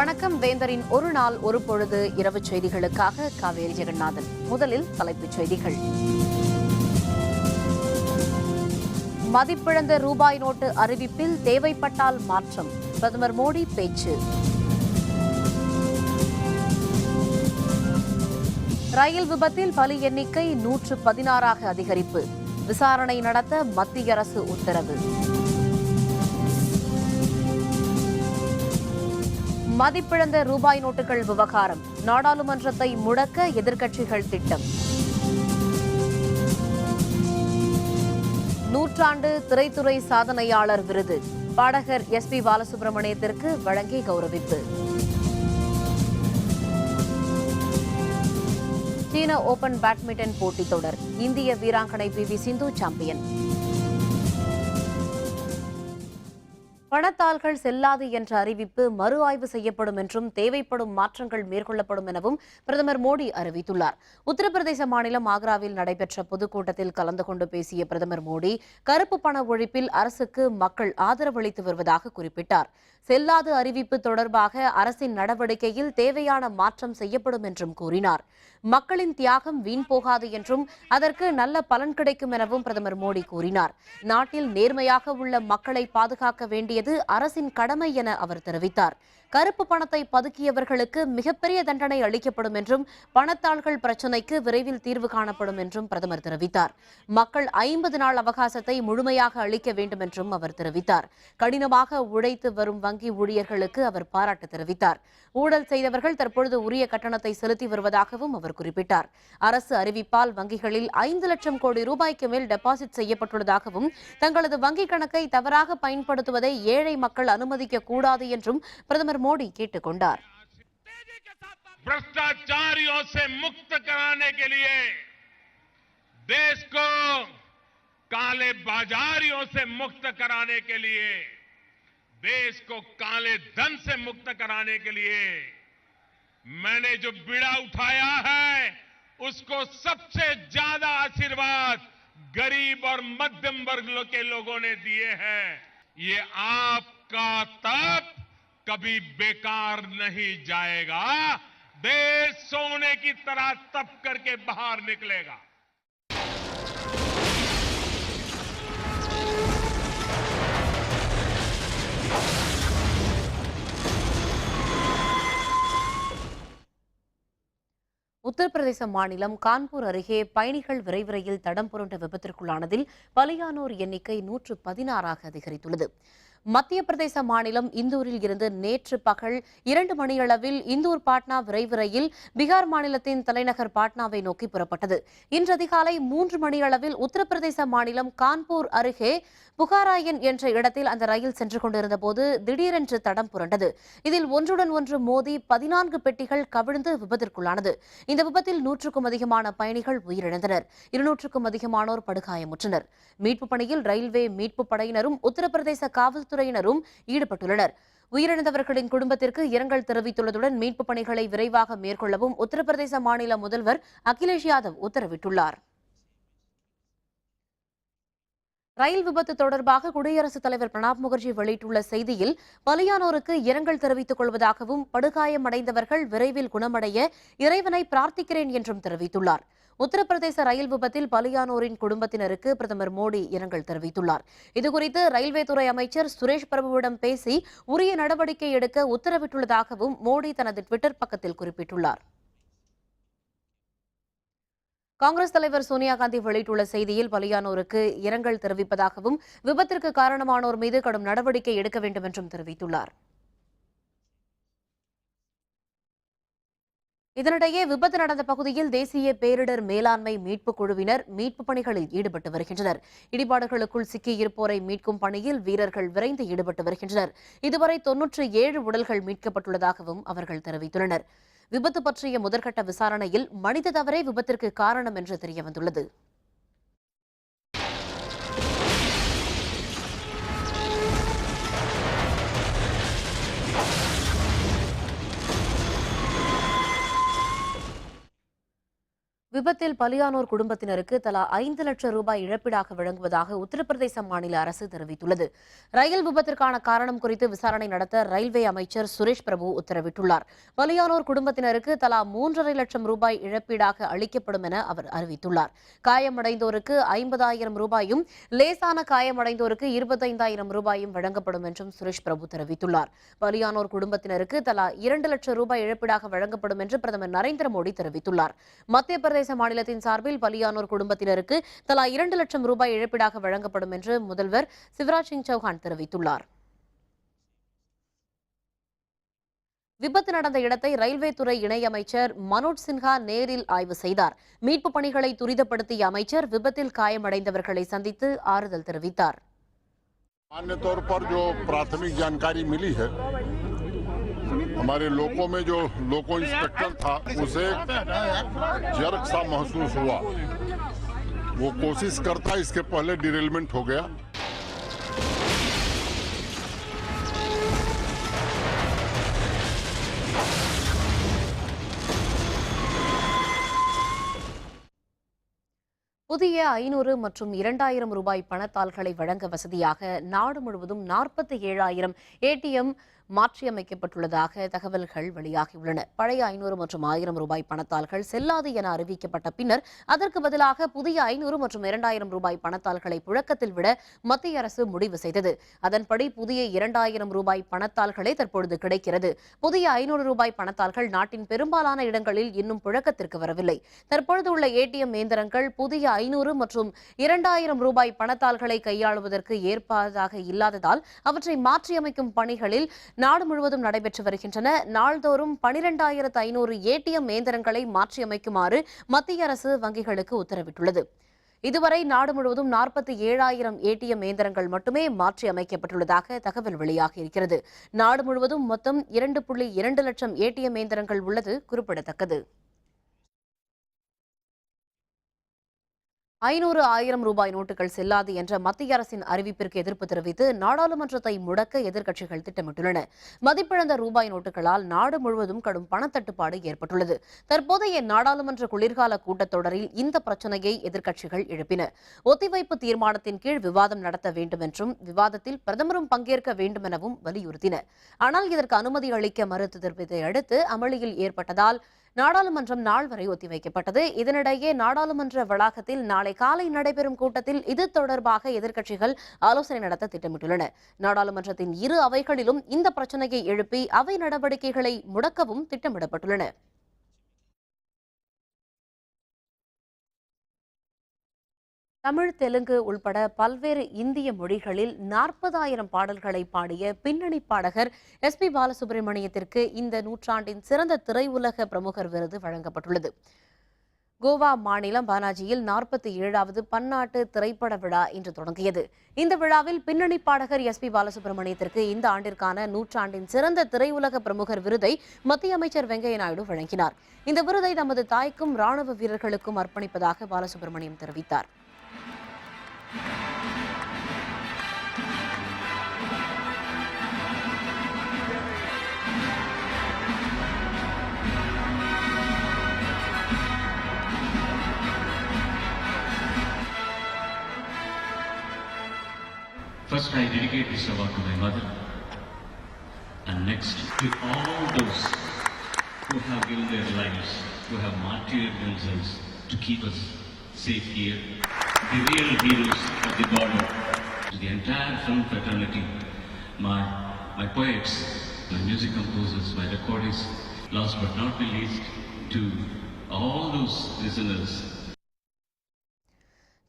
வணக்கம். வேந்தரின் ஒரு நாள் ஒரு பொழுது இரவு செய்திகளுக்காக காவேரி ஜெகநாதன். முதலில் தலைப்புச் செய்திகள். மதிப்பிழந்த ரூபாய் நோட்டு அறிவிப்பில் தேவைப்பட்டால் மாற்றம், பிரதமர் மோடி பேச்சு. ரயில் விபத்தில் பலி எண்ணிக்கை 116 அதிகரிப்பு, விசாரணை நடத்த மத்திய அரசு உத்தரவு. மதிப்பிழந்த ரூபாய் நோட்டுகள் விவகாரம், நாடாளுமன்றத்தை முடக்க எதிர்க்கட்சிகள் திட்டம். நூற்றாண்டு திரைத்துறை சாதனையாளர் விருது பாடகர் SP பாலசுப்ரமணியத்திற்கு வழங்கி கௌரவிப்பு. சீன ஓபன் பேட்மிண்டன் போட்டித் தொடர், இந்திய வீராங்கனை PV சிந்து சாம்பியன். பணத்தாள்கள் செல்லாது என்ற அறிவிப்பு மறு ஆய்வு செய்யப்படும் என்றும் தேவைப்படும் மாற்றங்கள் மேற்கொள்ளப்படும் எனவும் பிரதமர் மோடி அறிவித்துள்ளார். உத்தரப்பிரதேச மாநிலம் ஆக்ராவில் நடைபெற்ற பொதுக்கூட்டத்தில் கலந்து கொண்டு பேசிய பிரதமர் மோடி, கருப்பு பண ஒழிப்பில் அரசுக்கு மக்கள் ஆதரவு அளித்து வருவதாக குறிப்பிட்டார். செல்லாது அறிவிப்பு தொடர்பாக அரசின் நடவடிக்கையில் தேவையான மாற்றம் செய்யப்படும் என்றும் கூறினார். மக்களின் தியாகம் வீண் போகாது என்றும் அதற்கு நல்ல பலன் கிடைக்கும் எனவும் பிரதமர் மோடி கூறினார். நாட்டில் நேர்மையாக உள்ள மக்களை பாதுகாக்க வேண்டியது அரசின் கடமை என அவர் தெரிவித்தார். கருப்பு பணத்தை பதுக்கியவர்களுக்கு மிகப்பெரிய தண்டனை அளிக்கப்படும் என்றும் பணத்தாள்கள் பிரச்சினைக்கு விரைவில் தீர்வு காணப்படும் என்றும் பிரதமர் தெரிவித்தார். மக்கள் 50 நாள் அவகாசத்தை முழுமையாக அளிக்க வேண்டும் என்றும் அவர் தெரிவித்தார். கடினமாக உழைத்து வரும் வங்கி ஊழியர்களுக்கு அவர் பாராட்டு தெரிவித்தார். ஊழல் செய்தவர்கள் தற்பொழுது உரிய கட்டணத்தை செலுத்தி வருவதாகவும் அவர் குறிப்பிட்டார். அரசு அறிவிப்பால் வங்கிகளில் 5 லட்சம் கோடி ரூபாய்க்கு மேல் டெபாசிட் செய்யப்பட்டுள்ளதாகவும் தங்களது வங்கிக் கணக்கை தவறாக பயன்படுத்துவதை ஏழை மக்கள் அனுமதிக்க கூடாது என்றும் பிரதமர் மோடி கேட்டுக் கொண்டார். भ्रष्टाचारियों से मुक्त कराने के लिए, देश को काले बाजारियों से मुक्त कराने के लिए, देश को काले धन से मुक्त कराने के लिए मैंने जो बीड़ा उठाया है, उसको सबसे ज्यादा आशीर्वाद गरीब और मध्यम वर्ग के लोगों ने दिए हैं. ये आपका तप कभी बेकार नहीं जाएगा. देश सोने की तरह तप करके बाहर निकलेगा. உத்தரப்பிரதேச மாநிலம் கான்பூர் அருகே பயணிகள் விரைவு ரயில் தடம் புரண்ட விபத்திற்குள்ளானதில் பலியானோர் எண்ணிக்கை 116 அதிகரித்துள்ளது. மத்திய பிரதேச மாநிலம் இந்தூரில் இருந்து நேற்று பகல் 2 மணியளவில் இந்தூர் பாட்னா விரைவு ரயில் பீகார் மாநிலத்தின் தலைநகர் பாட்னாவை நோக்கி புறப்பட்டது. இன்று அதிகாலை 3 மணியளவில் உத்தரப்பிரதேச மாநிலம் கான்பூர் அருகே புகாராயன் என்ற இடத்தில் அந்த ரயில் சென்று கொண்டிருந்த போது திடீரென்று தடம் புரண்டது. இதில் ஒன்றுடன் ஒன்று மோதி 14 பெட்டிகள் கவிழ்ந்து விபத்திற்குள்ளானது. இந்த விபத்தில் 100க்கும் அதிகமான பயணிகள் உயிரிழந்தனர். 200க்கும் அதிகமானோர் படுகாயமுற்றனர். மீட்பு பணியில் ரயில்வே மீட்பு படையினரும் உத்தரப்பிரதேச காவல்துறையினரும் ஈடுபட்டுள்ளனர். உயிரிழந்தவர்களின் குடும்பத்திற்கு இரங்கல் தெரிவித்துள்ளதுடன் மீட்பு பணிகளை விரைவாக மேற்கொள்ளவும் உத்தரப்பிரதேச மாநில முதல்வர் அகிலேஷ் யாதவ் உத்தரவிட்டுள்ளார். ரயில் விபத்து தொடர்பாக குடியரசுத் தலைவர் பிரணாப் முகர்ஜி வெளியிட்டுள்ள செய்தியில், பலியானோருக்கு இரங்கல் தெரிவித்துக் கொள்வதாகவும் படுகாயமடைந்தவர்கள் விரைவில் குணமடைய இறைவனை பிரார்த்திக்கிறேன் என்றும் தெரிவித்துள்ளார். உத்தரப்பிரதேச ரயில் விபத்தில் பலியானோரின் குடும்பத்தினருக்கு பிரதமர் மோடி இரங்கல் தெரிவித்துள்ளார். இதுகுறித்து ரயில்வே துறை அமைச்சர் சுரேஷ் பிரபுவிடம் பேசி உரிய நடவடிக்கை எடுக்க உத்தரவிட்டுள்ளதாகவும் மோடி தனது ட்விட்டர் பக்கத்தில் குறிப்பிட்டுள்ளார். காங்கிரஸ் தலைவர் சோனியா காந்தி வெளியிட்டுள்ள செய்தியில், பலியானோருக்கு இரங்கல் தெரிவிப்பதாகவும் விபத்திற்கு காரணமானோர் மீது கடும் நடவடிக்கை எடுக்க வேண்டும் என்றும் தெரிவித்துள்ளார். இதனிடையே விபத்து நடந்த பகுதியில் தேசிய பேரிடர் மேலாண்மை மீட்புக் குழுவினர் மீட்புப் பணிகளில் ஈடுபட்டு வருகின்றனர். இடிபாடுகளுக்குள் சிக்கியிருப்போரை மீட்கும் பணியில் வீரர்கள் விரைந்து ஈடுபட்டு வருகின்றனர். இதுவரை 97 உடல்கள் மீட்கப்பட்டுள்ளதாகவும் அவர்கள் தெரிவித்துள்ளனர். விபத்து பற்றிய முதற்கட்ட விசாரணையில் மனித தவறே விபத்திற்கு காரணம் என்று தெரியவந்துள்ளது. விபத்தில் பலியானோர் குடும்பத்தினருக்கு தலா 5 லட்சம் ரூபாய் இழப்பீடாக வழங்குவதாக உத்தரப்பிரதேச மாநில அரசு தெரிவித்துள்ளது. ரயில் விபத்திற்கான காரணம் குறித்து விசாரணை நடத்த ரயில்வே அமைச்சர் சுரேஷ் பிரபு உத்தரவிட்டுள்ளார். பலியானோர் குடும்பத்தினருக்கு தலா 3.5 லட்சம் ரூபாய் இழப்பீடாக அளிக்கப்படும் என அவர் அறிவித்துள்ளார். காயமடைந்தோருக்கு 50,000 ரூபாயும், லேசான காயமடைந்தோருக்கு 25,000 ரூபாயும் வழங்கப்படும் என்றும் சுரேஷ் பிரபு தெரிவித்துள்ளார். பலியானோர் குடும்பத்தினருக்கு தலா 2 லட்சம் ரூபாய் இழப்பீடாக வழங்கப்படும் என்று பிரதமர் நரேந்திர மோடி தெரிவித்துள்ளார். மத்திய பிரதேச மாநிலத்தின் சார்பில் பலியானோர் குடும்பத்தினருக்கு தலா 2 லட்சம் ரூபாய் இழப்பீடாக வழங்கப்படும் என்று முதல்வர் சிவராஜ் சிங் சௌஹான் தெரிவித்துள்ளார். விபத்து நடந்த இடத்தை ரயில்வே துறை இணையமைச்சர் மனோஜ் சின்ஹா நேரில் ஆய்வு செய்தார். மீட்புப் பணிகளை துரிதப்படுத்திய அமைச்சர் விபத்தில் காயமடைந்தவர்களை சந்தித்து ஆறுதல் தெரிவித்தார். सामान्य तौर पर जो प्राथमिक जानकारी मिली है, हमारे लोगों में जो लोको इंस्पेक्टर था उसे जर्क सा महसूस हुआ। वो कोशिश करता इसके पहले डिरेलमेंट हो गया। புதிய 500 மற்றும் 2,000 ரூபாய் பணத்தாள்களை வழங்க வசதியாக நாடு முழுவதும் 47,000 ஏடிஎம் மாற்றியமைக்கப்பட்டுள்ளதாக தகவல்கள் வெளியாகியுள்ளன. பழைய 500 மற்றும் 1,000 ரூபாய் பணத்தாள்கள் செல்லாது என அறிவிக்கப்பட்ட பின்னர் அதற்கு பதிலாக புதிய 500 மற்றும் 2,000 ரூபாய் பணத்தாள்களை புழக்கத்தில் விட மத்திய அரசு முடிவு செய்தது. அதன்படி புதிய 2,000 ரூபாய் பணத்தாள்களே தற்பொழுது கிடைக்கிறது. புதிய 500 ரூபாய் பணத்தாள்கள் நாட்டின் பெரும்பாலான இடங்களில் இன்னும் புழக்கத்திற்கு வரவில்லை. தற்பொழுது உள்ள ஏடிஎம் இயந்திரங்கள் புதிய 500 மற்றும் 2,000 ரூபாய் பணத்தாள்களை கையாளுவதற்கு ஏற்பதாக இல்லாததால் அவற்றை மாற்றியமைக்கும் பணிகளில் நாடு முழுவதும் நடைபெற்று வருகின்றன. நாள்தோறும் 12,500 ஏடிஎம் இயந்திரங்களை மாற்றியமைக்குமாறு மத்திய அரசு வங்கிகளுக்கு உத்தரவிட்டுள்ளது. இதுவரை நாடு முழுவதும் 47,000 ஏடிஎம் இயந்திரங்கள் மட்டுமே மாற்றியமைக்கப்பட்டுள்ளதாக தகவல் வெளியாகியிருக்கிறது. நாடு முழுவதும் மொத்தம் 2.2 லட்சம் ஏடிஎம் இயந்திரங்கள் உள்ளது குறிப்பிடத்தக்கது. 500, 1,000 ரூபாய் நோட்டுகள் செல்லாது என்ற மத்திய அரசின் அறிவிப்பிற்கு எதிர்ப்பு தெரிவித்து நாடாளுமன்றத்தை முடக்க எதிர்க்கட்சிகள் திட்டமிட்டுள்ளன. மதிப்பிழந்த ரூபாய் நோட்டுகளால் நாடு முழுவதும் கடும் பணத்தட்டுப்பாடு ஏற்பட்டுள்ளது. தற்போதைய நாடாளுமன்ற குளிர்கால கூட்டத்தொடரில் இந்த பிரச்சினையை எதிர்க்கட்சிகள் எழுப்பின. ஒத்திவைப்பு தீர்மானத்தின் கீழ் விவாதம் நடத்த வேண்டும் என்றும் விவாதத்தில் பிரதமரும் பங்கேற்க வேண்டும் எனவும் வலியுறுத்தின. ஆனால் இதற்கு அனுமதி அளிக்க மறுத்ததை அடுத்து அமளியில் ஏற்பட்டதால் நாடாளுமன்றம் நாள் வரை ஒத்திவைக்கப்பட்டது. இதனிடையே நாடாளுமன்ற வளாகத்தில் நாளை காலை நடைபெறும் கூட்டத்தில் இது தொடர்பாக எதிர்க்கட்சிகள் ஆலோசனை நடத்த திட்டமிட்டுள்ளன. நாடாளுமன்றத்தின் இரு அவைகளிலும் இந்த பிரச்சினையை எழுப்பி அவை நடவடிக்கைகளை முடக்கவும் திட்டமிடப்பட்டுள்ளன. தமிழ், தெலுங்கு உள்பட பல்வேறு இந்திய மொழிகளில் 40,000 பாடல்களை பாடிய பின்னணி பாடகர் SP பாலசுப்ரமணியத்திற்கு இந்த நூற்றாண்டின் சிறந்த திரையுலக பிரமுகர் விருது வழங்கப்பட்டுள்ளது. கோவா மாநிலம் பானாஜியில் 47வது பன்னாட்டு திரைப்பட விழா இன்று தொடங்கியது. இந்த விழாவில் பின்னணி பாடகர் SP பாலசுப்ரமணியத்திற்கு இந்த ஆண்டிற்கான நூற்றாண்டின் சிறந்த திரையுலக பிரமுகர் விருதை மத்திய அமைச்சர் வெங்கையா நாயுடு வழங்கினார். இந்த விருதை தமது தாய்க்கும் ராணுவ வீரர்களுக்கும் அர்ப்பணிப்பதாக பாலசுப்ரமணியம் தெரிவித்தார். First, I dedicate this award to my mother, and next to all those who have given their lives, who have martyred themselves to keep us safe here, the real heroes of the border, to the entire film fraternity, my poets, my music composers, my recordists, last but not the least, to all those listeners.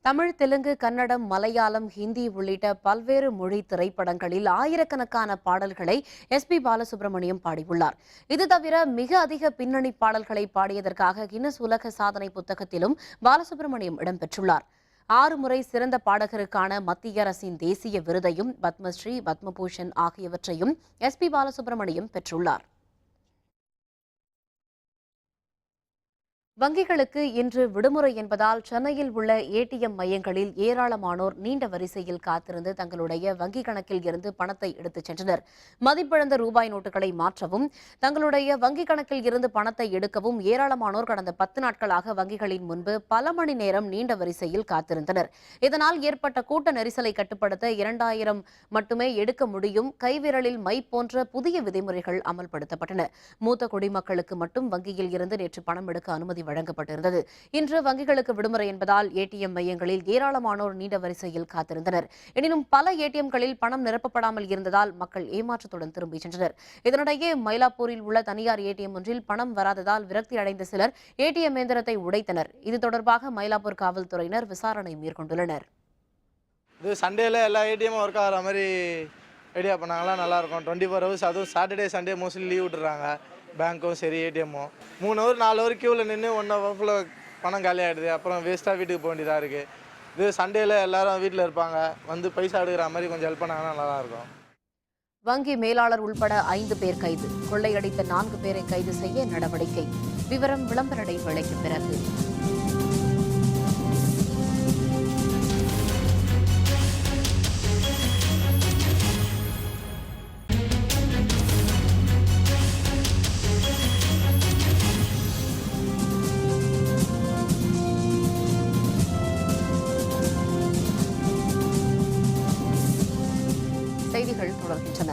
Tamil, Telugu, Kannada, Malayalam, Hindi உள்ளிட்ட பல்வேறு மொழி திரைப்படங்களில் ஆயிரக்கணக்கான பாடல்களை SP Balasubramaniam பாடியுள்ளார். இது தவிர மிக அதிக பின்னணி பாடல்களை பாடியதற்காக கின்னஸ் உலக சாதனை புத்தகத்திலும் பாலசுப்ரமணியம் இடம்பெற்றுள்ளார். 6 முறை சிறந்த பாடகருக்கான மத்திய அரசின் தேசிய விருதையும் பத்மஸ்ரீ, பத்மபூஷன் ஆகியவற்றையும் SP பாலசுப்ரமணியம் பெற்றுள்ளார். வங்கிகளுக்கு இன்று விடுமுறை என்பதால் சென்னையில் உள்ள ஏடிஎம் மையங்களில் ஏராளமானோர் நீண்ட வரிசையில் காத்திருந்து தங்களுடைய வங்கிக் கணக்கில் இருந்து பணத்தை எடுத்துச் சென்றனர். மதிப்பிழந்த ரூபாய் நோட்டுகளை மாற்றவும் தங்களுடைய வங்கிக் கணக்கில் இருந்து பணத்தை எடுக்கவும் ஏராளமானோர் கடந்த 10 நாட்களாக வங்கிகளின் முன்பு பல மணி நேரம் நீண்ட வரிசையில் காத்திருந்தனர். இதனால் ஏற்பட்ட கூட்ட நெரிசலை கட்டுப்படுத்த 2000 மட்டுமே எடுக்க முடியும், கைவிரலில் மை போன்ற புதிய விதிமுறைகள் அமல்படுத்தப்பட்டன. மூத்த குடிமக்களுக்கு மட்டும் வங்கியில் இருந்து நேற்று பணம் எடுக்க அனுமதி வழங்கப்பட்டிருந்தது. இன்று வங்கிகளுக்கு விடுமுறை என்பதால் ஏடிஎம் மையங்களில் ஏராளமானோர் நீண்ட வரிசையில் காத்திருந்தனர். எனினும் பல ஏடிஎம்களில் பணம் நிரப்பப்படாமல் இருந்ததால் மக்கள் ஏமாற்றத்துடன் திரும்பிச் சென்றனர். இதனிடையே மயிலாப்பூரில் உள்ள தனியார் ஏடிஎம் ஒன்றில் பணம் வராததால் விரக்தி அடைந்த சிலர் ஏடிஎம் இயந்திரத்தை உடைத்தனர். இது தொடர்பாக மயிலாப்பூர் காவல்துறையினர் விசாரணை மேற்கொண்டுள்ளனர். இது சண்டேல எல்லா ஏடிஎம்மும் ஒர்க் ஆகிற மாதிரி ஐடியா பண்ணாங்களா நல்லாயிருக்கும். 24 ஹவர்ஸ், அதுவும் சாட்டர்டே சண்டே மோஸ்ட்லி லீவ் விட்டுறாங்க. பேங்க்கும் சரி ஏடிஎம்மும் 3 ஹவர் 4 ஹவர் க்யூவில் நின்று 1 ஹவர்க்குள்ள பணம் காலி ஆகிடுது. அப்புறம் வேஸ்ட்டாக வீட்டுக்கு போக வேண்டியதாக இருக்குது. இது சண்டேல எல்லாரும் வீட்டில் இருப்பாங்க, வந்து பைசா எடுக்கிற மாதிரி கொஞ்சம் ஹெல்ப் பண்ணாங்கன்னா நல்லாயிருக்கும். வங்கி மேலாளர் உள்பட 5 பேர் கைது. கொள்ளையடித்த 4 பேரை கைது செய்ய நடவடிக்கை. விவரம் விளம்பர இடைவேளைக்கு பிறகு. செய்திகள் தொடர்கின்றன.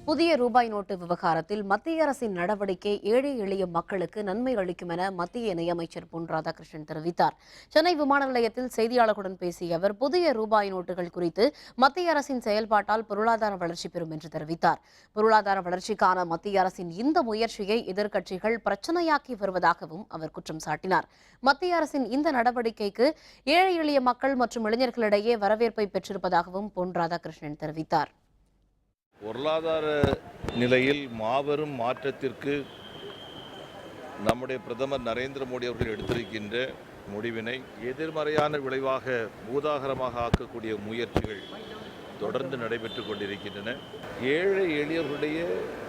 புதிய ரூபாய் நோட்டு விவகாரத்தில் மத்திய அரசின் நடவடிக்கை ஏழை எளிய மக்களுக்கு நன்மை அளிக்கும் என மத்திய இணையமைச்சர் பொன் ராதாகிருஷ்ணன் தெரிவித்தார். சென்னை விமான நிலையத்தில் செய்தியாளர்களுடன் பேசிய அவர் புதிய ரூபாய் நோட்டுகள் குறித்து மத்திய அரசின் செயல்பாட்டால் பொருளாதார வளர்ச்சி பெறும் என்று தெரிவித்தார். பொருளாதார வளர்ச்சிக்கான மத்திய அரசின் இந்த முயற்சியை எதிர்க்கட்சிகள் பிரச்சனையாக்கி வருவதாகவும் அவர் குற்றம் சாட்டினார். மத்திய அரசின் இந்த நடவடிக்கைக்கு ஏழை எளிய மக்கள் மற்றும் இளைஞர்களிடையே வரவேற்பை பெற்றிருப்பதாகவும் பொன் ராதாகிருஷ்ணன் தெரிவித்தார். பொருளாதார நிலையில் மாபெரும் மாற்றத்திற்கு நம்முடைய பிரதமர் நரேந்திர மோடி அவர்கள் எடுத்திருக்கின்ற முடிவினை எதிர்மறையான விளைவாக பூதாகரமாக ஆக்கக்கூடிய முயற்சிகள் தொடர்ந்து நடைபெற்று கொண்டிருக்கின்றன. ஏழை எளியவர்களுடைய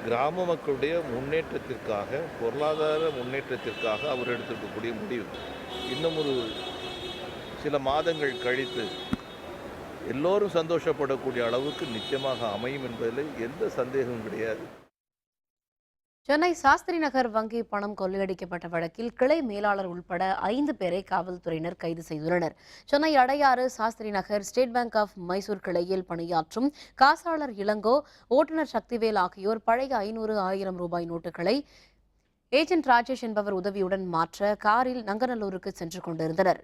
கிராம மக்களுடைய முன்னேற்றத்திற்காக, பொருளாதார முன்னேற்றத்திற்காக அவர் எடுத்திருக்கக்கூடிய முடிவு இன்னும் ஒரு சில மாதங்கள் கழித்து எல்லோரும் சந்தோஷப்படக்கூடிய அளவுக்கு நிச்சயமாக அமையும் என்பதில் எந்த சந்தேகமும் கிடையாது. சென்னை சாஸ்திரி நகர் வங்கி பணம் கொள்ளையடிக்கப்பட்ட வழக்கில் கிளை மேலாளர் உள்பட 5 பேரை காவல்துறையினர் கைது செய்துள்ளனர். சென்னை அடையாறு சாஸ்திரி நகர் ஸ்டேட் பேங்க் ஆஃப் மைசூர் கிளையில் பணியாற்றும் காசாளர் இளங்கோ, ஓட்டுநர் சக்திவேல் ஆகியோர் பழைய 500, 1000 ரூபாய் நோட்டுகளை ஏஜென்ட் ராஜேஷ் என்பவர் உதவியுடன் மாற்ற காரில் நங்கநல்லூருக்கு சென்று கொண்டிருந்தனர்.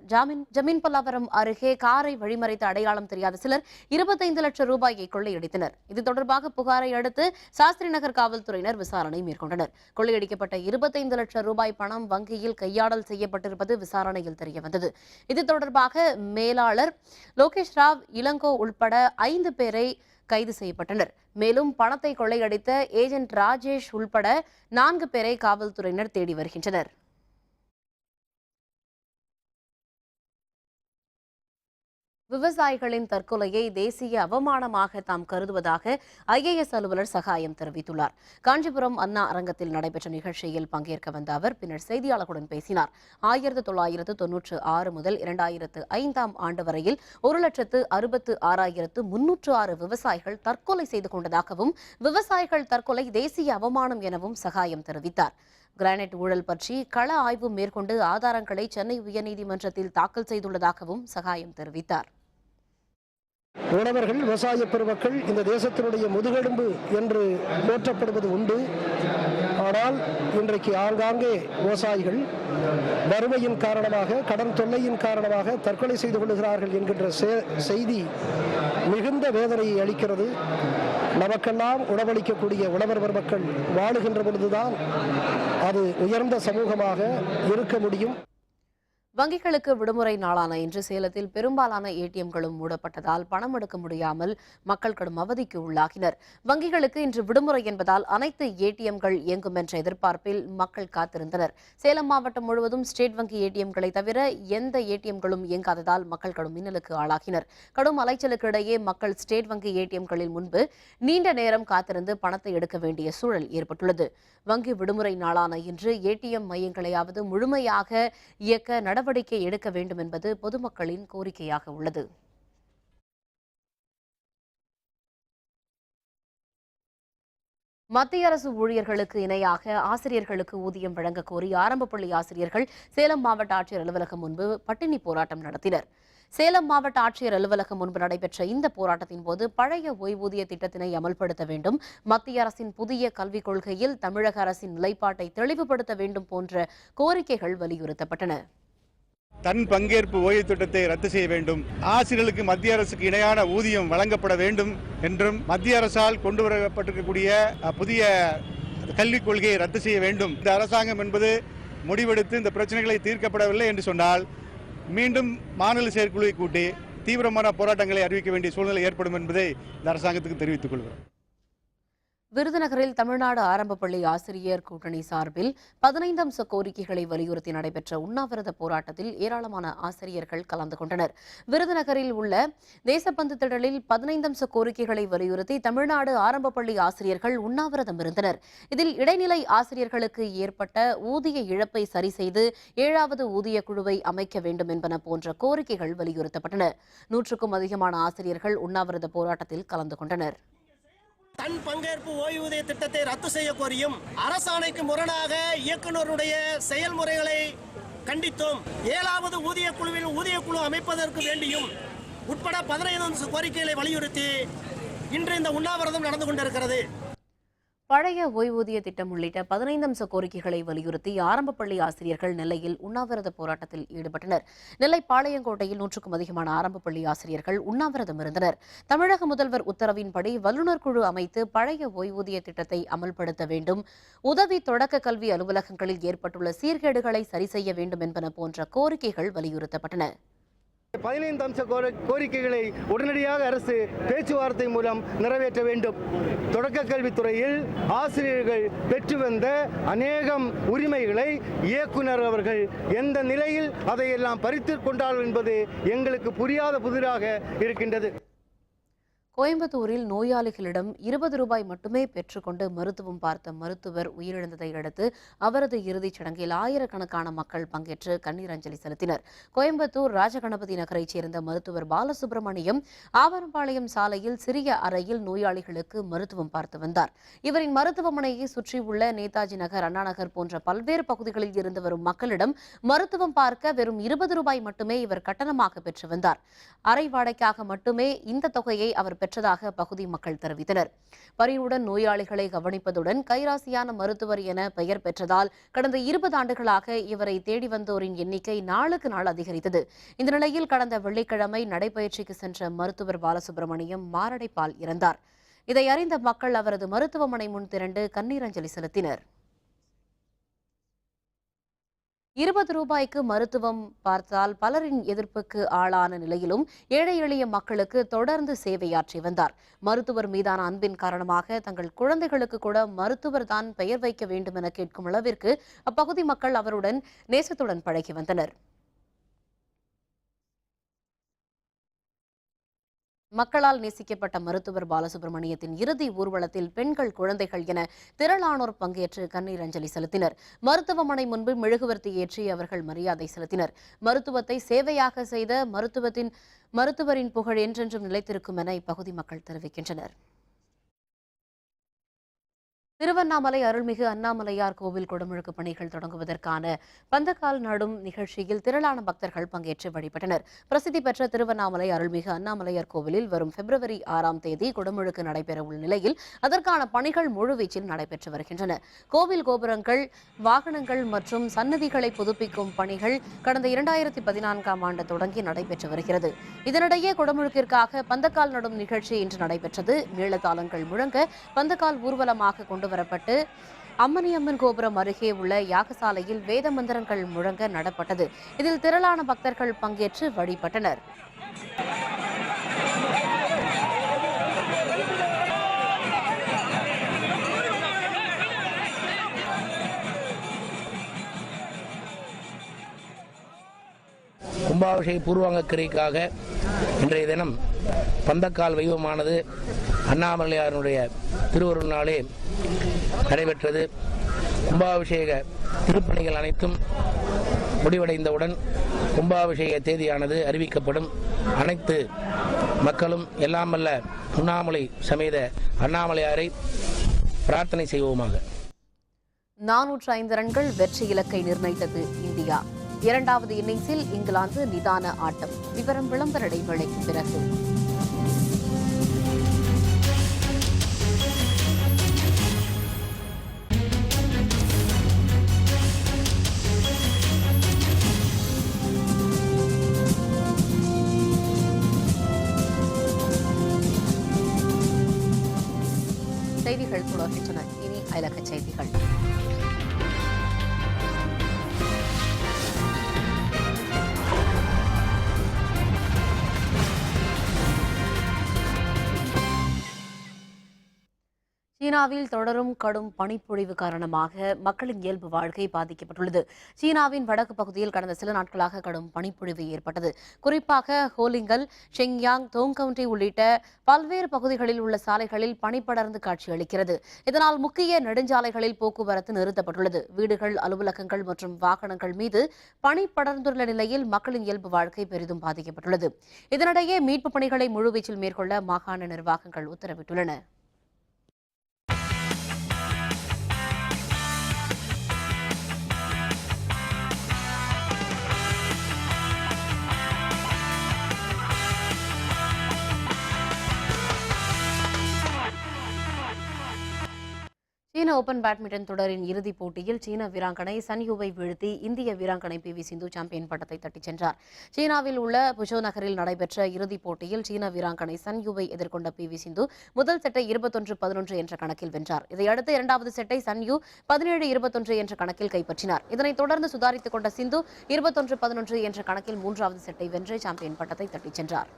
ஜமீன் பல்லாவரம் அருகே காரை வழிமறைத்த அடையாளம் தெரியாத சிலர் 25 லட்சம் ரூபாயை கொள்ளையடித்தனர். இது தொடர்பாக புகாரை அடுத்து சாஸ்திரி நகர் காவல்துறையினர் விசாரணை மேற்கொண்டனர். கொள்ளையடிக்கப்பட்ட 25 லட்சம் ரூபாய் பணம் வங்கியில் கையாடல் செய்யப்பட்டிருப்பது விசாரணையில் தெரியவந்தது. இது தொடர்பாக மேலாளர் லோகேஷ் ராவ், இளங்கோ உள்பட 5 பேரை கைது செய்யப்பட்டனர். மேலும் பணத்தை கொள்ளையடித்த ஏஜென்ட் ராஜேஷ் உள்பட 4 பேரை காவல்துறையினர் தேடி வருகின்றனர். விவசாயிகளின் தற்கொலையை தேசிய அவமானமாக தாம் கருதுவதாக IAS அலுவலர் சகாயம் தெரிவித்துள்ளார். காஞ்சிபுரம் அண்ணா அரங்கத்தில் நடைபெற்ற நிகழ்ச்சியில் பங்கேற்க வந்த அவர் பின்னர் செய்தியாளர்களுடன் பேசினார். 1996 முதல் 2005ஆம் ஆண்டு வரையில் 1,66,306 விவசாயிகள் தற்கொலை செய்து கொண்டதாகவும் விவசாயிகள் தற்கொலை தேசிய அவமானம் எனவும் சகாயம் தெரிவித்தார். கிரானைட் ஊழல் பற்றி கள ஆய்வு மேற்கொண்டு ஆதாரங்களை சென்னை உயர்நீதிமன்றத்தில் தாக்கல் செய்துள்ளதாகவும் சகாயம் தெரிவித்தார். உழவர்கள், விவசாய பெருமக்கள் இந்த தேசத்தினுடைய முதுகெலும்பு என்று போற்றப்படுவது உண்டு. ஆனால் இன்றைக்கு ஆங்காங்கே விவசாயிகள் வறுமையின் காரணமாக, கடன் தொல்லையின் காரணமாக தற்கொலை செய்து கொள்கிறார்கள் என்கின்ற செய்தி மிகுந்த வேதனையை அளிக்கிறது. நமக்கெல்லாம் உணவளிக்கக்கூடிய உழவர் பெருமக்கள் வாழுகின்ற பொழுதுதான் அது உயர்ந்த சமூகமாக இருக்க முடியும். வங்கிகளுக்கு விடுமுறை நாளான இன்று சேலத்தில் பெரும்பாலான ஏடிஎம்களும் மூடப்பட்டதால் பணம் எடுக்க முடியாமல் மக்கள் கடும் அவதிக்கு உள்ளாகினர். வங்கிகளுக்கு இன்று விடுமுறை என்பதால் அனைத்து ஏடிஎம்கள் இயங்கும் என்ற எதிர்பார்ப்பில் மக்கள் காத்திருந்தனர். சேலம் மாவட்டம் முழுவதும் ஸ்டேட் வங்கி ஏடிஎம்களை தவிர எந்த ஏடிஎம்களும் இயங்காததால் மக்கள் கடும் இன்னலுக்கு ஆளாகினர். கடும் அலைச்சலுக்கு இடையே மக்கள் ஸ்டேட் வங்கி ஏடிஎம்களில் முன்பு நீண்ட நேரம் காத்திருந்து பணத்தை எடுக்க வேண்டிய சூழல் ஏற்பட்டுள்ளது. வங்கி விடுமுறை நாளான இன்று ஏடிஎம் மையங்களையாவது முழுமையாக இயக்க நடவடிக்கை எடுக்க வேண்டும் என்பது பொதுமக்களின் கோரிக்கையாக உள்ளது. மத்திய அரசு ஊழியர்களுக்கு இணையாக ஆசிரியர்களுக்கு ஊதியம் வழங்க கோரி ஆரம்ப பள்ளி ஆசிரியர்கள் சேலம் மாவட்ட ஆட்சியர் அலுவலகம் முன்பு பட்டினி போராட்டம் நடத்தினர். சேலம் மாவட்ட ஆட்சியர் அலுவலகம் முன்பு நடைபெற்ற இந்த போராட்டத்தின் போது பழைய ஓய்வூதிய திட்டத்தினை அமல்படுத்த வேண்டும், மத்திய அரசின் புதிய கல்விக் கொள்கையில் தமிழக அரசின் நிலைப்பாட்டை தெளிவுபடுத்த வேண்டும் போன்ற கோரிக்கைகள் வலியுறுத்தப்பட்டன. தன் பங்கேற்பு ஓய்வு திட்டத்தை ரத்து செய்ய வேண்டும், ஆசிரியர்களுக்கு மத்திய அரசுக்கு இணையான ஊதியம் வழங்கப்பட வேண்டும் என்றும் மத்திய அரசால் கொண்டு வரப்பட்டிருக்கக்கூடிய புதிய கல்விக் கொள்கையை ரத்து செய்ய வேண்டும். இந்த அரசாங்கம் என்பது முடிவெடுத்து இந்த பிரச்சனைகளை தீர்க்கப்படவில்லை என்று சொன்னால் மீண்டும் மாநில செயற்குழுவை கூட்டி தீவிரமான போராட்டங்களை அறிவிக்க வேண்டிய சூழ்நிலை ஏற்படும் என்பதை இந்த அரசாங்கத்துக்கு தெரிவித்துக் கொள்கிறோம். விருதுநகரில் தமிழ்நாடு ஆரம்ப பள்ளி ஆசிரியர் கூட்டணி சார்பில் 15 அம்ச கோரிக்கைகளை வலியுறுத்தி நடைபெற்ற உண்ணாவிரத போராட்டத்தில் ஏராளமான ஆசிரியர்கள் கலந்து கொண்டனர். விருதுநகரில் உள்ள தேசப்பந்து திடலில் 15 அம்ச கோரிக்கைகளை வலியுறுத்தி தமிழ்நாடு ஆரம்ப பள்ளி ஆசிரியர்கள் உண்ணாவிரதம் இருந்தனர். இதில் இடைநிலை ஆசிரியர்களுக்கு ஏற்பட்ட ஊதிய இழப்பை சரி செய்து 7வது ஊதிய குழுவை அமைக்க வேண்டும் என்பன போன்ற கோரிக்கைகள் வலியுறுத்தப்பட்டன. 100க்கும் அதிகமான ஆசிரியர்கள் உண்ணாவிரத போராட்டத்தில் கலந்து கொண்டனர். தன் பங்கேற்பு ஓய்வூதிய திட்டத்தை ரத்து செய்ய கோரியும் அரசாணைக்கு முரணாக இயக்குநருடைய செயல்முறைகளை கண்டித்தும் 7வது ஊதிய குழுவில் ஊதிய குழு அமைப்பதற்கு வேண்டியும் உட்பட 15 கோரிக்கைகளை வலியுறுத்தி இன்று இந்த உண்ணாவிரதம் நடந்து கொண்டிருக்கிறது. பழைய ஓய்வூதிய திட்டம் உள்ளிட்ட 15 அம்ச கோரிக்கைகளை வலியுறுத்தி ஆரம்ப பள்ளி ஆசிரியர்கள் நெல்லையில் உண்ணாவிரத போராட்டத்தில் ஈடுபட்டனர். நெல்லை பாளையங்கோட்டையில் 100க்கும் அதிகமான ஆரம்ப பள்ளி ஆசிரியர்கள் உண்ணாவிரதம் இருந்தனர். தமிழக முதல்வர் உத்தரவின்படி வல்லுநர் குழு அமைத்து பழைய ஓய்வூதிய திட்டத்தை அமல்படுத்த வேண்டும், உதவி தொடக்க கல்வி அலுவலகங்களில் ஏற்பட்டுள்ள சீர்கேடுகளை சரி செய்ய வேண்டும் என்பன போன்ற கோரிக்கைகள் வலியுறுத்தப்பட்டன. 15 அம்ச கோரிக்கைகளை உடனடியாக அரசு பேச்சுவார்த்தை மூலம் நிறைவேற்ற வேண்டும். தொடக்க கல்வித்துறையில் ஆசிரியர்கள் பெற்று வந்த அநேகம் உரிமைகளை இயக்குனர் அவர்கள் எந்த நிலையில் அதையெல்லாம் பறித்துக் கொண்டார்கள் என்பது எங்களுக்கு புரியாத புதிராக இருக்கின்றது. கோயம்புத்தூரில் நோயாளிகளிடம் 20 ரூபாய் மட்டுமே பெற்றுக்கொண்டு மருத்துவம் பார்த்த மருத்துவர் உயிரிழந்ததை அடுத்து அவரது இறுதிச் சடங்கில் ஆயிரக்கணக்கான மக்கள் பங்கேற்று கண்ணீர் அஞ்சலி செலுத்தினர். கோயம்புத்தூர் ராஜகணபதி நகரைச் சேர்ந்த மருத்துவர் பாலசுப்ரமணியம் ஆவரம்பாளையம் சாலையில் சிறிய அறையில் நோயாளிகளுக்கு மருத்துவம் பார்த்து வந்தார். இவரின் மருத்துவமனையை சுற்றியுள்ள நேதாஜி நகர், அண்ணா நகர் போன்ற பல்வேறு பகுதிகளில் இருந்து வரும் மக்களிடம் மருத்துவம் பார்க்க வெறும் 20 ரூபாய் மட்டுமே இவர் கட்டணமாக பெற்று வந்தார். அறை வாடகைக்காக மட்டுமே இந்த தொகையை அவர் பெற்றதாக பகுதி மக்கள் தெரிவித்தனர். பரிவுடன் நோயாளிகளை கவனிப்பதுடன் கைராசியான மருத்துவர் என பெயர் பெற்றதால் கடந்த 20 ஆண்டுகளாக இவரை தேடி வந்தோரின் எண்ணிக்கை நாளுக்கு நாள் அதிகரித்தது. இந்த நிலையில் கடந்த வெள்ளிக்கிழமை நடைபயிற்சிக்கு சென்ற மருத்துவர் பாலசுப்ரமணியம் மாரடைப்பால் இறந்தார். இதை அறிந்த மக்கள் அவரது மருத்துவமனை முன் திரண்டு கண்ணீர் அஞ்சலி செலுத்தினர். 20 ரூபாய்க்கு மருத்துவம் பார்த்தால் பலரின் எதிர்ப்புக்கு ஆளான நிலையிலும் ஏழை எளிய மக்களுக்கு தொடர்ந்து சேவையாற்றி வந்தார். மருத்துவர் மீதான அன்பின் காரணமாக தங்கள் குழந்தைகளுக்கு கூட மருத்துவர் தான் பெயர் வைக்க வேண்டும் என கேட்கும் அளவிற்கு அப்பகுதி மக்கள் அவருடன் நேசத்துடன் பழகி வந்தனர். மக்களால் நேசிக்கப்பட்ட மருத்துவர் பாலசுப்ரமணியத்தின் இறுதி ஊர்வலத்தில் பெண்கள், குழந்தைகள் என திரளானோர் பங்கேற்று கண்ணீர் அஞ்சலி செலுத்தினர். மருத்துவமனை முன்பு மெழுகுவர்த்தி ஏற்றி அவர்கள் மரியாதை செலுத்தினர். மருத்துவத்தை சேவையாக செய்த மருத்துவரின் புகழ் என்றென்றும் நிலைத்திருக்கும் என இப்பகுதி மக்கள் தெரிவிக்கின்றனர். திருவண்ணாமலை அருள்மிகு அண்ணாமலையார் கோவில் குடமுழுக்கு பணிகள் தொடங்குவதற்கான பந்தக்கால் நடும் நிகழ்ச்சியில் திரளான பக்தர்கள் பங்கேற்று வழிபட்டனர். பிரசித்தி பெற்ற திருவண்ணாமலை அருள்மிகு அண்ணாமலையார் கோவிலில் வரும் பிப்ரவரி 6ஆம் தேதி குடமுழுக்கு நடைபெறவுள்ள நிலையில் அதற்கான பணிகள் முழுவீச்சில் நடைபெற்று வருகின்றன. கோவில் கோபுரங்கள், வாகனங்கள் மற்றும் சன்னதிகளை புதுப்பிக்கும் பணிகள் கடந்த 2014ஆம் ஆண்டு தொடங்கி நடைபெற்று வருகிறது. இதனிடையே குடமுழுக்கிற்காக பந்தக்கால் நடும் நிகழ்ச்சி இன்று நடைபெற்றது. மேளதாளங்கள் முழங்க பந்தக்கால் ஊர்வலமாக கொண்டு வரப்பட்டு அம்மணியம்மன் கோபுரம் அருகே உள்ள யாகசாலையில் வேத மந்திரங்கள் முழங்க நடப்பட்டது. இதில் திரளான பக்தர்கள் பங்கேற்று வழிபட்டனர். கும்பாபிஷேக பூர்வாங்க கிரைக்காக இன்றைய தினம் பந்தக்கால் வைபவமானது அண்ணாமலையாருடைய திருவருள் நாளே நடைபெற்றது. கும்பாபிஷேக திருப்பணிகள் அனைத்தும் முடிவடைந்தவுடன் கும்பாபிஷேக தேதியானது அறிவிக்கப்படும். அனைத்து மக்களும் எல்லாம் வல்ல உண்ணாமலை சமேத அண்ணாமலையாரை பிரார்த்தனை செய்வோமாக. 405 ரன்கள் வெற்றி இலக்கை நிர்ணயித்தது இந்தியா. இரண்டாவது இன்னிங்ஸில் இங்கிலாந்து நிதான ஆட்டம். விவரம் விளம்பர இடைவேளைக்கு பிறகு. செய்திகள் தொடர்கின்றன. இனி அயலக செய்திகள். சீனாவில் தொடரும் கடும் பனிப்பொழிவு காரணமாக மக்களின் இயல்பு வாழ்க்கை பாதிக்கப்பட்டுள்ளது. சீனாவின் வடக்கு பகுதியில் கடந்த சில நாட்களாக கடும் பனிப்பொழிவு ஏற்பட்டது. குறிப்பாக ஹோலிங்கல், ஷெங்யாங், தோங்கவுண்டி உள்ளிட்ட பல்வேறு பகுதிகளில் உள்ள சாலைகளில் பனி படர்ந்து காட்சியளிக்கிறது. இதனால் முக்கிய நெடுஞ்சாலைகளில் போக்குவரத்து நிறுத்தப்பட்டுள்ளது. வீடுகள், அலுவலகங்கள் மற்றும் வாகனங்கள் மீது பனி படர்ந்துள்ள நிலையில் மக்களின் இயல்பு வாழ்க்கை பெரிதும் பாதிக்கப்பட்டுள்ளது. இதனிடையே மீட்புப் பணிகளை முழுவீச்சில் மேற்கொள்ள மாகாண நிர்வாகங்கள் உத்தரவிட்டுள்ளன. சீன ஓபன் பேட்மிண்டன் தொடரின் இறுதிப் போட்டியில் சீன வீராங்கனை சன் யூவை வீழ்த்தி இந்திய வீராங்கனை PV சிந்து சாம்பியன் பட்டத்தை தட்டிச் சென்றார். சீனாவில் உள்ள புஷோ நகரில் நடைபெற்ற இறுதிப் போட்டியில் சீன வீராங்கனை சன் யூவை எதிர்கொண்ட PV சிந்து முதல் செட்டை 21-11 என்ற கணக்கில் வென்றார். இதையடுத்து இரண்டாவது செட்டை சன் யூ 17-21 என்ற கணக்கில் கைப்பற்றினார். இதனைத் தொடர்ந்து சுதாரித்துக் கொண்ட சிந்து 21-11 என்ற கணக்கில் மூன்றாவது செட்டை வென்று சாம்பியன் பட்டத்தை தட்டிச் சென்றார்.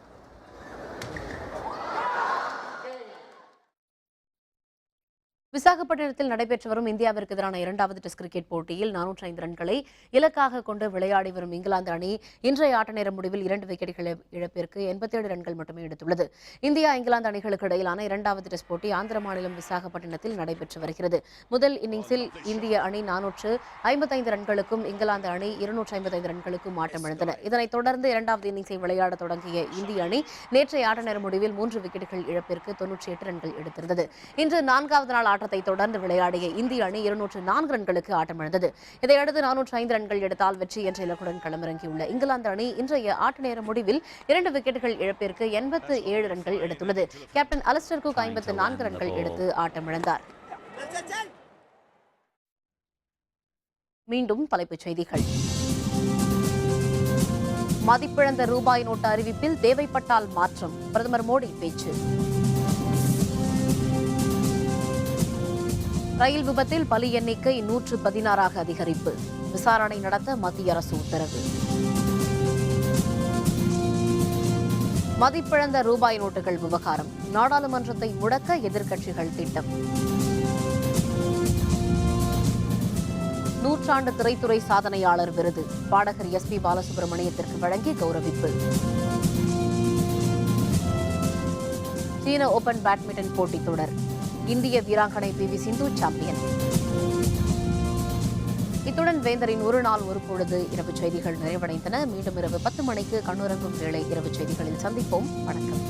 விசாகப்பட்டினத்தில் நடைபெற்று வரும் இந்தியாவிற்கு எதிரான இரண்டாவது டெஸ்ட் கிரிக்கெட் போட்டியில் 405 ரன்களை இலக்காக கொண்டு விளையாடி வரும் இங்கிலாந்து அணி இன்றைய ஆட்ட நேர முடிவில் 2 விக்கெட்டுகள் இழப்பிற்கு 87 ரன்கள் மட்டுமே எடுத்துள்ளது. இந்தியா இங்கிலாந்து அணிகளுக்கு இடையிலான இரண்டாவது டெஸ்ட் போட்டி ஆந்திர மாநிலம் விசாகப்பட்டினத்தில் நடைபெற்று வருகிறது. முதல் இன்னிங்ஸில் இந்திய அணி 455 ரன்களுக்கும் இங்கிலாந்து அணி 255 ரன்களுக்கும் ஆட்டமிழந்தன. இதனைத் தொடர்ந்து இரண்டாவது இன்னிங்ஸை விளையாட தொடங்கிய இந்திய அணி நேற்றைய ஆட்ட நேர முடிவில் 3 விக்கெட்டுகள் இழப்பிற்கு 98 ரன்கள் எடுத்திருந்தது. இன்று 4வது நாள் தொடர்ந்து விளையாடிய இந்திய அணி 204 ரன்களுக்கு ஆட்டமிழந்தது. இதையடுத்து 405 ரன்கள் எடுத்தால் வெற்றி என்ற இலக்குடன் களமிறங்கியுள்ள இங்கிலாந்து அணி இன்றைய ஆட்ட நேர முடிவில் 2 விக்கெட்டுகள் இழப்பிற்கு 87 ரன்கள் எடுத்துள்ளது. கேப்டன் அலிஸ்டர் குக் 54 ரன்கள் எடுத்து ஆட்டமிழந்தார். மீண்டும் தலைப்புச் செய்திகள். மதிப்பிழந்த ரூபாய் நோட்டு அறிவிப்பில் தேவைப்பட்டால் மாற்றம், பிரதமர் மோடி பேச்சு. ரயில் விபத்தில் பலி எண்ணிக்கை 116 அதிகரிப்பு, விசாரணை நடத்த மத்திய அரசு உத்தரவு. மதிப்பிழந்த ரூபாய் நோட்டுகள் விவகாரம், நாடாளுமன்றத்தை முடக்க எதிர்க்கட்சிகள் திட்டம். நூற்றாண்டு திரைத்துறை சாதனையாளர் விருது பாடகர் SP பாலசுப்ரமணியத்திற்கு வழங்கி கௌரவிப்பு. சீன ஓபன் பேட்மிண்டன் போட்டித் தொடர், இந்திய வீராங்கனை PV சிந்து சாம்பியன். இத்துடன் வேந்தரின் ஒரு நாள் ஒரு பொழுது இரவு செய்திகள் நிறைவடைந்தன. மீண்டும் இரவு 10 மணிக்கு கண்ணுறங்கும் வேளை இரவு செய்திகளில் சந்திப்போம். வணக்கம்.